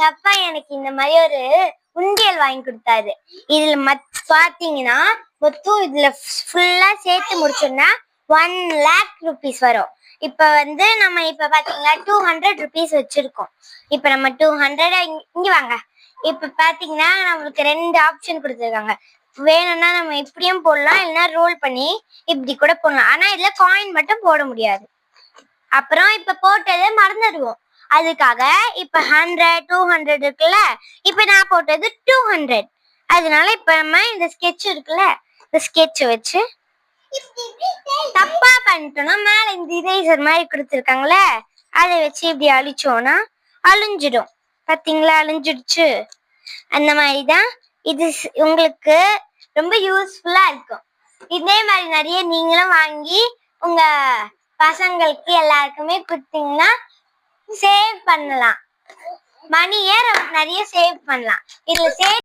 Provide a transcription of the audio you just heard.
எங்க அப்பா எனக்கு இந்த மாதிரி ஒரு உண்டியல் வாங்கி கொடுத்தாரு. இதுல பாத்தீங்கன்னா மொத்தம் இதுல ஃபுல்லா சேர்த்து முடிச்சோம்னா 1,00,000 rupees வரும். இப்ப வந்து நம்ம இப்ப பாத்தீங்கன்னா 200 rupees வச்சிருக்கோம். இப்ப நம்ம 200 இங்க வாங்க. இப்ப பாத்தீங்கன்னா நம்மளுக்கு 2 ஆப்ஷன் கொடுத்துருக்காங்க. வேணும்னா நம்ம இப்படியும் போடலாம், இல்லைன்னா ரோல் பண்ணி இப்படி கூட போடலாம். ஆனா இதுல காயின் மட்டும் போட முடியாது. அப்புறம் இப்ப போட்டதை மறந்துடுவோம். அதுக்காக இப்ப 100 200 இருக்குல்ல, இப்ப நான் போட்டது 200. அதனால இப்ப நம்ம இந்த ஸ்கெட்ச் இருக்குல்ல, இந்த ஸ்கெட்சை வச்சு தப்பா பண்ணிட்டோம்னா மேல இந்த இரேசர் மாதிரி கொடுத்துருக்காங்களே, அதை வச்சு இப்படி அழிச்சோம்னா அழிஞ்சிடும். பாத்தீங்களா, அழிஞ்சிடுச்சு. அந்த மாதிரிதான் இது உங்களுக்கு ரொம்ப யூஸ்ஃபுல்லா இருக்கும். இதே மாதிரி நிறைய நீங்களும் வாங்கி உங்க பசங்களுக்கு எல்லாருக்குமே கொடுத்தீங்கன்னா சேவ் பண்ணலாம். மணியை நிறைய சேவ் பண்ணலாம். இதுல